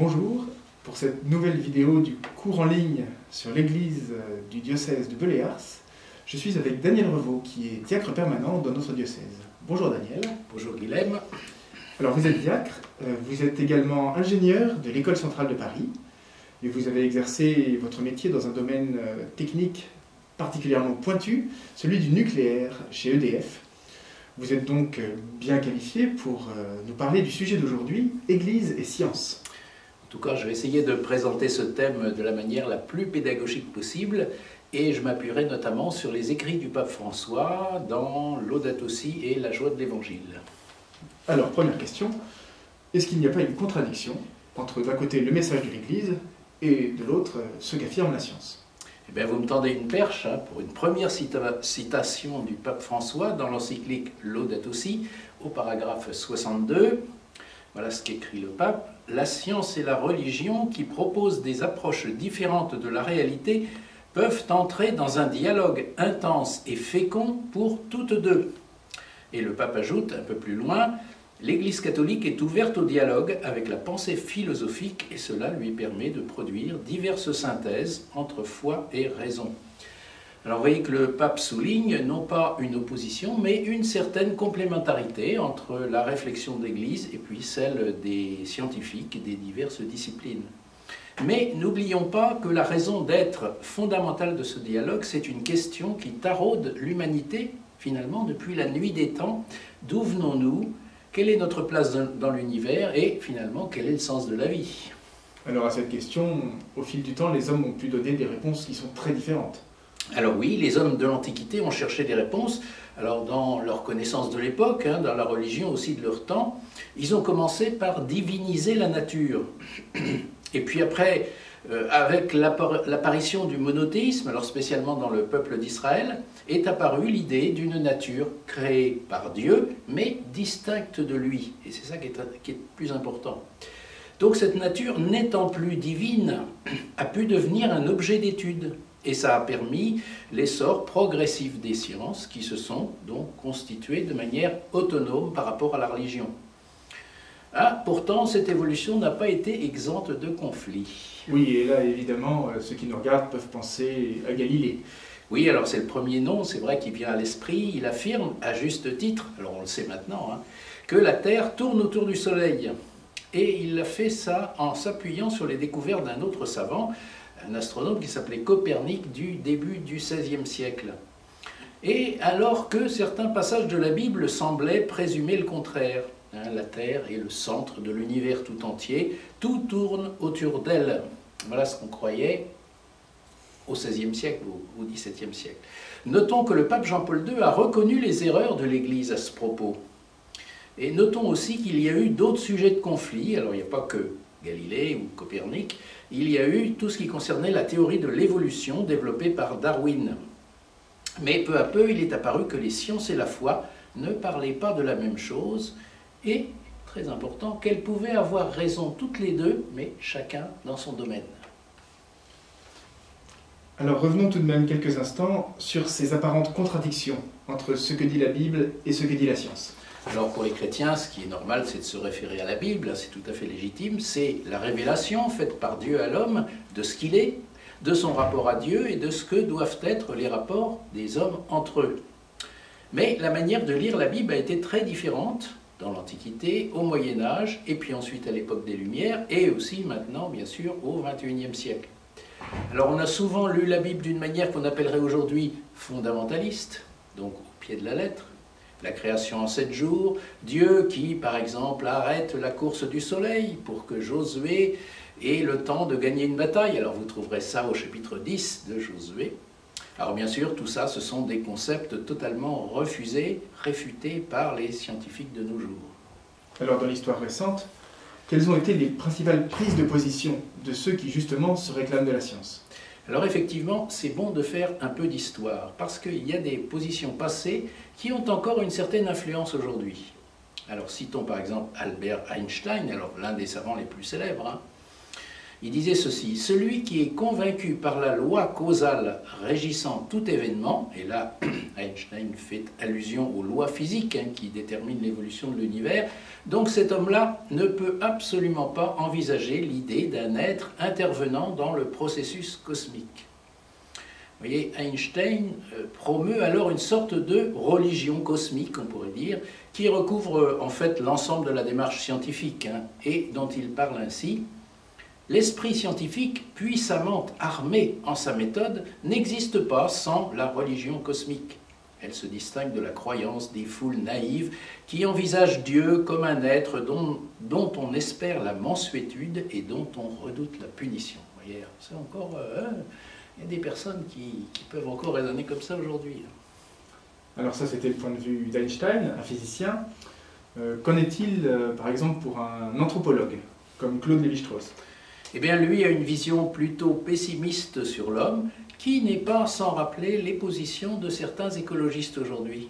Bonjour, pour cette nouvelle vidéo du cours en ligne sur l'église du diocèse de Belley-Ars, je suis avec Daniel Revaux qui est diacre permanent dans notre diocèse. Bonjour Daniel. Bonjour Guilhem. Alors vous êtes diacre, vous êtes également ingénieur de l'École centrale de Paris et vous avez exercé votre métier dans un domaine technique particulièrement pointu, celui du nucléaire chez EDF. Vous êtes donc bien qualifié pour nous parler du sujet d'aujourd'hui, Église et science. En tout cas, je vais essayer de présenter ce thème de la manière la plus pédagogique possible et je m'appuierai notamment sur les écrits du pape François dans Laudato Si et la joie de l'Évangile. Alors, première question, est-ce qu'il n'y a pas une contradiction entre d'un côté le message de l'Église et de l'autre ce qu'affirme la science? Eh bien, vous me tendez une perche pour une première citation du pape François dans l'encyclique Laudato Si au paragraphe 62. Voilà ce qu'écrit le pape. « La science et la religion, qui proposent des approches différentes de la réalité, peuvent entrer dans un dialogue intense et fécond pour toutes deux. » Et le pape ajoute un peu plus loin, « L'Église catholique est ouverte au dialogue avec la pensée philosophique et cela lui permet de produire diverses synthèses entre foi et raison. » Alors vous voyez que le pape souligne non pas une opposition, mais une certaine complémentarité entre la réflexion de l'Église et puis celle des scientifiques des diverses disciplines. Mais n'oublions pas que la raison d'être fondamentale de ce dialogue, c'est une question qui taraude l'humanité, finalement, depuis la nuit des temps. D'où venons-nous? Quelle est notre place dans l'univers? Et finalement, quel est le sens de la vie? Alors à cette question, au fil du temps, les hommes ont pu donner des réponses qui sont très différentes. Alors oui, les hommes de l'Antiquité ont cherché des réponses. Alors dans leur connaissance de l'époque, dans la religion aussi de leur temps, ils ont commencé par diviniser la nature. Et puis après, avec l'apparition du monothéisme, alors spécialement dans le peuple d'Israël, est apparue l'idée d'une nature créée par Dieu, mais distincte de lui. Et c'est ça qui est plus important. Donc cette nature, n'étant plus divine, a pu devenir un objet d'étude. Et ça a permis l'essor progressif des sciences qui se sont donc constituées de manière autonome par rapport à la religion. Pourtant, cette évolution n'a pas été exempte de conflits. Oui, et là, évidemment, ceux qui nous regardent peuvent penser à Galilée. Oui, alors c'est le premier nom, c'est vrai, qui vient à l'esprit. Il affirme, à juste titre, alors on le sait maintenant, que la Terre tourne autour du Soleil. Et il a fait ça en s'appuyant sur les découvertes d'un autre savant, un astronome qui s'appelait Copernic du début du XVIe siècle. Et alors que certains passages de la Bible semblaient présumer le contraire, la Terre est le centre de l'univers tout entier, tout tourne autour d'elle. Voilà ce qu'on croyait au XVIe siècle, au XVIIe siècle. Notons que le pape Jean-Paul II a reconnu les erreurs de l'Église à ce propos. Et notons aussi qu'il y a eu d'autres sujets de conflit, alors il n'y a pas que Galilée ou Copernic, il y a eu tout ce qui concernait la théorie de l'évolution développée par Darwin. Mais peu à peu, il est apparu que les sciences et la foi ne parlaient pas de la même chose et, très important, qu'elles pouvaient avoir raison toutes les deux, mais chacun dans son domaine. Alors revenons tout de même quelques instants sur ces apparentes contradictions entre ce que dit la Bible et ce que dit la science. Alors pour les chrétiens, ce qui est normal, c'est de se référer à la Bible, c'est tout à fait légitime, c'est la révélation faite par Dieu à l'homme de ce qu'il est, de son rapport à Dieu et de ce que doivent être les rapports des hommes entre eux. Mais la manière de lire la Bible a été très différente dans l'Antiquité, au Moyen-Âge, et puis ensuite à l'époque des Lumières, et aussi maintenant, bien sûr, au XXIe siècle. Alors on a souvent lu la Bible d'une manière qu'on appellerait aujourd'hui fondamentaliste, donc au pied de la lettre. La création en 7 jours, Dieu qui, par exemple, arrête la course du soleil pour que Josué ait le temps de gagner une bataille. Alors vous trouverez ça au chapitre 10 de Josué. Alors bien sûr, tout ça, ce sont des concepts totalement refusés, réfutés par les scientifiques de nos jours. Alors dans l'histoire récente, quelles ont été les principales prises de position de ceux qui justement se réclament de la science? Alors effectivement, c'est bon de faire un peu d'histoire, parce qu'il y a des positions passées qui ont encore une certaine influence aujourd'hui. Alors citons par exemple Albert Einstein, alors l'un des savants les plus célèbres, Il disait ceci: celui qui est convaincu par la loi causale régissant tout événement, et là Einstein fait allusion aux lois physiques qui déterminent l'évolution de l'univers, donc cet homme-là ne peut absolument pas envisager l'idée d'un être intervenant dans le processus cosmique. Vous voyez, Einstein promeut alors une sorte de religion cosmique, on pourrait dire, qui recouvre en fait l'ensemble de la démarche scientifique, et dont il parle ainsi: l'esprit scientifique, puissamment armé en sa méthode, n'existe pas sans la religion cosmique. Elle se distingue de la croyance des foules naïves qui envisagent Dieu comme un être dont on espère la mansuétude et dont on redoute la punition. Vous voyez, c'est encore... il y a des personnes qui peuvent encore raisonner comme ça aujourd'hui. Alors ça, c'était le point de vue d'Einstein, un physicien. Qu'en est-il, par exemple, pour un anthropologue, comme Claude Lévi-Strauss? Eh bien, lui a une vision plutôt pessimiste sur l'homme, qui n'est pas sans rappeler les positions de certains écologistes aujourd'hui.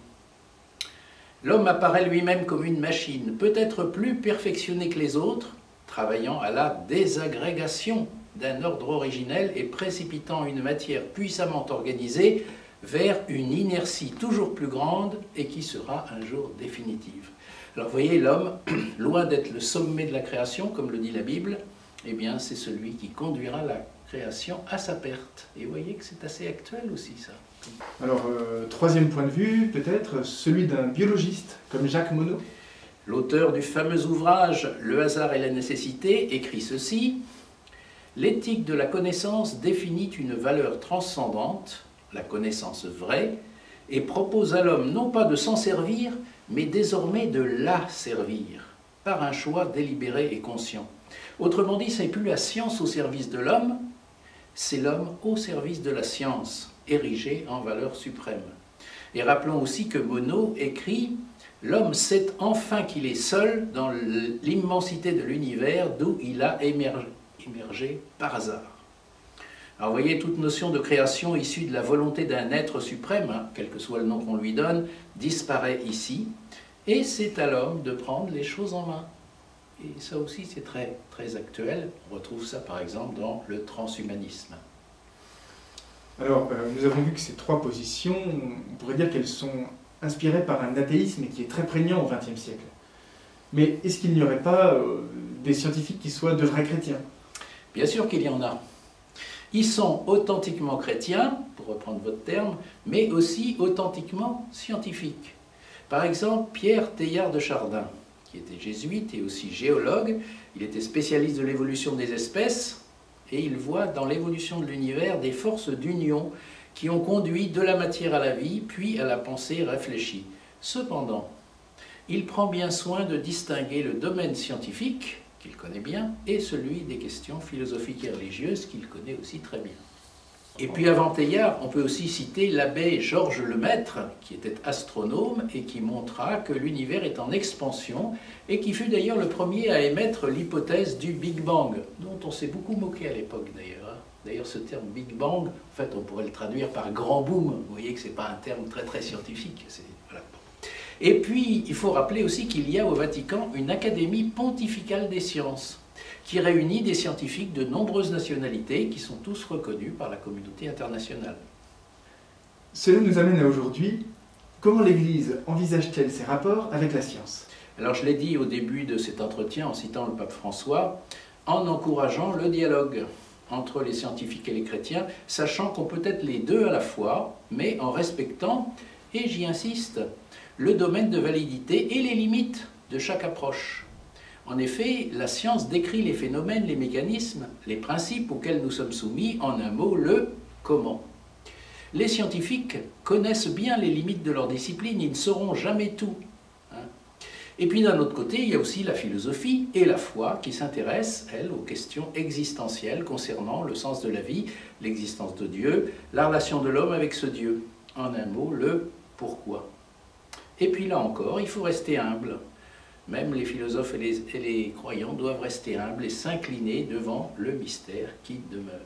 L'homme apparaît lui-même comme une machine, peut-être plus perfectionnée que les autres, travaillant à la désagrégation d'un ordre originel et précipitant une matière puissamment organisée vers une inertie toujours plus grande et qui sera un jour définitive. Alors vous voyez, l'homme, loin d'être le sommet de la création, comme le dit la Bible, eh bien c'est celui qui conduira la création à sa perte. Et vous voyez que c'est assez actuel aussi, ça. Alors, troisième point de vue, peut-être, celui d'un biologiste, comme Jacques Monod. L'auteur du fameux ouvrage « Le hasard et la nécessité » écrit ceci: « L'éthique de la connaissance définit une valeur transcendante, la connaissance vraie, et propose à l'homme non pas de s'en servir, mais désormais de la servir, par un choix délibéré et conscient. Autrement dit, ce n'est plus la science au service de l'homme, c'est l'homme au service de la science, érigé en valeur suprême. » Et rappelons aussi que Monod écrit: « L'homme sait enfin qu'il est seul dans l'immensité de l'univers d'où il a émergé par hasard. » Alors vous voyez, toute notion de création issue de la volonté d'un être suprême, quel que soit le nom qu'on lui donne, disparaît ici, et c'est à l'homme de prendre les choses en main. Et ça aussi, c'est très, très actuel. On retrouve ça, par exemple, dans le transhumanisme. Alors, nous avons vu que ces trois positions, on pourrait dire qu'elles sont inspirées par un athéisme qui est très prégnant au XXe siècle. Mais est-ce qu'il n'y aurait pas des scientifiques qui soient de vrais chrétiens? Bien sûr qu'il y en a. Ils sont authentiquement chrétiens, pour reprendre votre terme, mais aussi authentiquement scientifiques. Par exemple, Pierre Teilhard de Chardin, qui était jésuite et aussi géologue. Il était spécialiste de l'évolution des espèces et il voit dans l'évolution de l'univers des forces d'union qui ont conduit de la matière à la vie, puis à la pensée réfléchie. Cependant, il prend bien soin de distinguer le domaine scientifique, qu'il connaît bien, et celui des questions philosophiques et religieuses, qu'il connaît aussi très bien. Et puis avant Teilhard, on peut aussi citer l'abbé Georges Lemaître, qui était astronome et qui montra que l'univers est en expansion et qui fut d'ailleurs le premier à émettre l'hypothèse du Big Bang, dont on s'est beaucoup moqué à l'époque d'ailleurs. D'ailleurs ce terme Big Bang, en fait on pourrait le traduire par grand boom, vous voyez que ce n'est pas un terme très très scientifique. Voilà. Et puis il faut rappeler aussi qu'il y a au Vatican une académie pontificale des sciences, qui réunit des scientifiques de nombreuses nationalités qui sont tous reconnus par la communauté internationale. Cela nous amène à aujourd'hui. Comment l'Église envisage-t-elle ses rapports avec la science? Alors je l'ai dit au début de cet entretien en citant le pape François, en encourageant le dialogue entre les scientifiques et les chrétiens, sachant qu'on peut être les deux à la fois, mais en respectant, et j'y insiste, le domaine de validité et les limites de chaque approche. En effet, la science décrit les phénomènes, les mécanismes, les principes auxquels nous sommes soumis, en un mot, le comment. Les scientifiques connaissent bien les limites de leur discipline, ils ne sauront jamais tout. Et puis d'un autre côté, il y a aussi la philosophie et la foi qui s'intéressent, elles, aux questions existentielles concernant le sens de la vie, l'existence de Dieu, la relation de l'homme avec ce Dieu. En un mot, le pourquoi. Et puis là encore, il faut rester humble. Même les philosophes et les croyants doivent rester humbles et s'incliner devant le mystère qui demeure.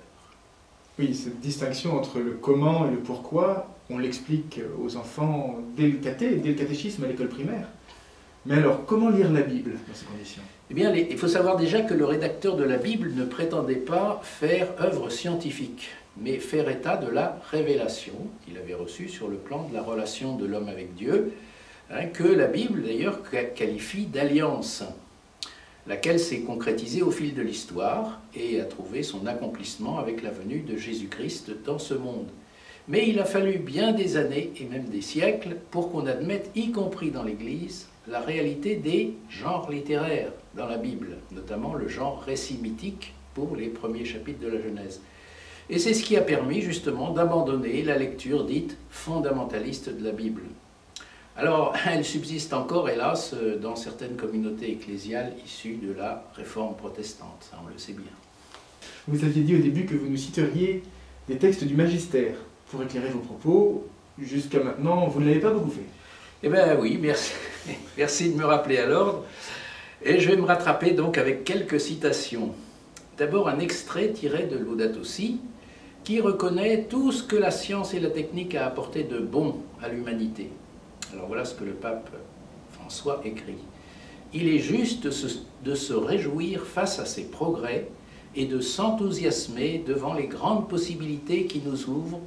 Oui, cette distinction entre le comment et le pourquoi, on l'explique aux enfants dès le catéchisme à l'école primaire. Mais alors, comment lire la Bible dans ces conditions? Eh bien, il faut savoir déjà que le rédacteur de la Bible ne prétendait pas faire œuvre scientifique, mais faire état de la révélation qu'il avait reçue sur le plan de la relation de l'homme avec Dieu, que la Bible d'ailleurs qualifie d'alliance, laquelle s'est concrétisée au fil de l'histoire et a trouvé son accomplissement avec la venue de Jésus-Christ dans ce monde. Mais il a fallu bien des années et même des siècles pour qu'on admette, y compris dans l'Église, la réalité des genres littéraires dans la Bible, notamment le genre récit mythique pour les premiers chapitres de la Genèse. Et c'est ce qui a permis justement d'abandonner la lecture dite fondamentaliste de la Bible. Alors, elle subsiste encore, hélas, dans certaines communautés ecclésiales issues de la réforme protestante, ça on le sait bien. Vous aviez dit au début que vous nous citeriez des textes du magistère pour éclairer vos propos. Jusqu'à maintenant, vous ne l'avez pas beaucoup fait. Eh bien oui, merci. Merci de me rappeler à l'ordre. Et je vais me rattraper donc avec quelques citations. D'abord un extrait tiré de Laudato Si, qui reconnaît tout ce que la science et la technique a apporté de bon à l'humanité. Alors voilà ce que le pape François écrit. « Il est juste de se réjouir face à ces progrès et de s'enthousiasmer devant les grandes possibilités qui nous ouvrent. »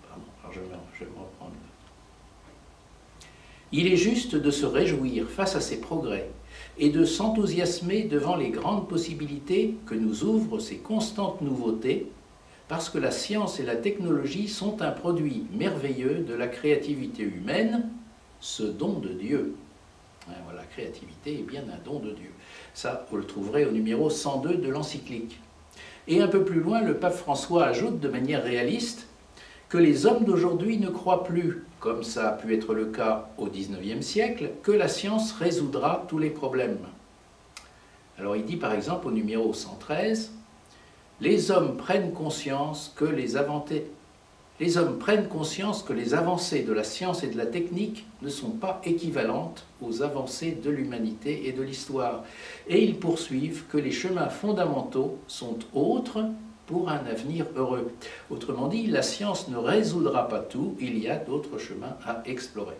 Pardon, alors je vais me reprendre. « Il est juste de se réjouir face à ces progrès et de s'enthousiasmer devant les grandes possibilités que nous ouvrent ces constantes nouveautés, parce que la science et la technologie sont un produit merveilleux de la créativité humaine, ce don de Dieu. » Voilà, la créativité est bien un don de Dieu. Ça, vous le trouverez au numéro 102 de l'encyclique. Et un peu plus loin, le pape François ajoute de manière réaliste que les hommes d'aujourd'hui ne croient plus, comme ça a pu être le cas au XIXe siècle, que la science résoudra tous les problèmes. Alors il dit par exemple au numéro 113, « Les hommes prennent conscience que les avancées de la science et de la technique ne sont pas équivalentes aux avancées de l'humanité et de l'histoire. Et ils poursuivent que les chemins fondamentaux sont autres pour un avenir heureux. » Autrement dit, la science ne résoudra pas tout, il y a d'autres chemins à explorer.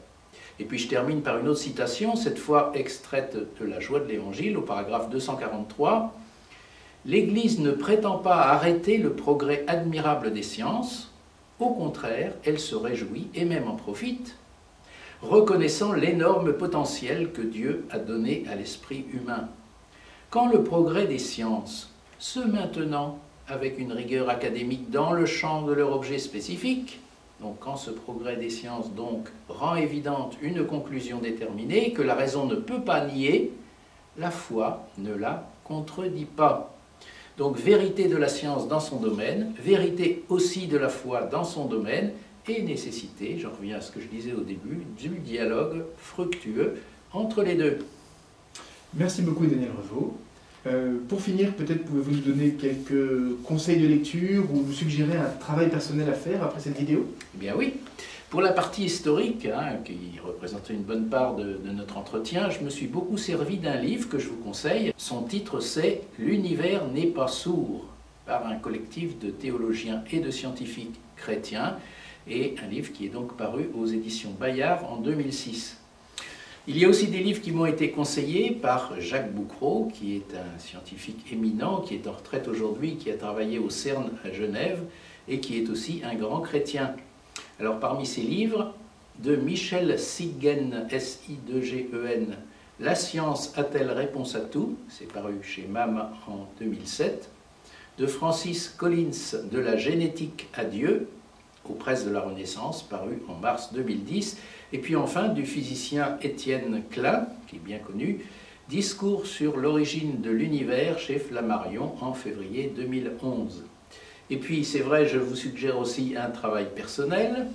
Et puis je termine par une autre citation, cette fois extraite de la Joie de l'Évangile, au paragraphe 243. « L'Église ne prétend pas arrêter le progrès admirable des sciences. Au contraire, elle se réjouit et même en profite, reconnaissant l'énorme potentiel que Dieu a donné à l'esprit humain. Quand le progrès des sciences, se maintenant avec une rigueur académique dans le champ de leur objet spécifique, donc quand ce progrès des sciences donc rend évidente une conclusion déterminée que la raison ne peut pas nier, la foi ne la contredit pas. Donc vérité de la science dans son domaine, vérité aussi de la foi dans son domaine, et nécessité, j'en reviens à ce que je disais au début, du dialogue fructueux entre les deux. Merci beaucoup Daniel Revaux. Pour finir, peut-être pouvez-vous nous donner quelques conseils de lecture ou nous suggérer un travail personnel à faire après cette vidéo? Eh bien oui. Pour la partie historique, qui représentait une bonne part de notre entretien, je me suis beaucoup servi d'un livre que je vous conseille. Son titre c'est « L'univers n'est pas sourd » par un collectif de théologiens et de scientifiques chrétiens, et un livre qui est donc paru aux éditions Bayard en 2006. Il y a aussi des livres qui m'ont été conseillés par Jacques Boucrault, qui est un scientifique éminent, qui est en retraite aujourd'hui, qui a travaillé au CERN à Genève, et qui est aussi un grand chrétien. Alors parmi ces livres, de Michel Siggen, S-I-2-G-E-N, « La science a-t-elle réponse à tout ?» c'est paru chez MAM en 2007. De Francis Collins, « De la génétique à Dieu » aux presses de la Renaissance, paru en mars 2010. Et puis enfin du physicien Étienne Klein, qui est bien connu, « Discours sur l'origine de l'univers » chez Flammarion en février 2011. Et puis, c'est vrai, je vous suggère aussi un travail personnel.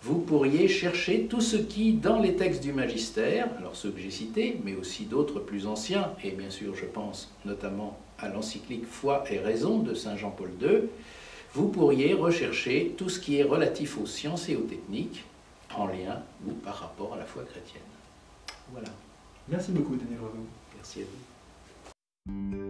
Vous pourriez chercher tout ce qui, dans les textes du magistère, alors ceux que j'ai cités, mais aussi d'autres plus anciens, et bien sûr, je pense notamment à l'encyclique Foi et raison de Saint Jean-Paul II, vous pourriez rechercher tout ce qui est relatif aux sciences et aux techniques, en lien ou par rapport à la foi chrétienne. Voilà. Merci beaucoup, Daniel Revaux. Merci à vous.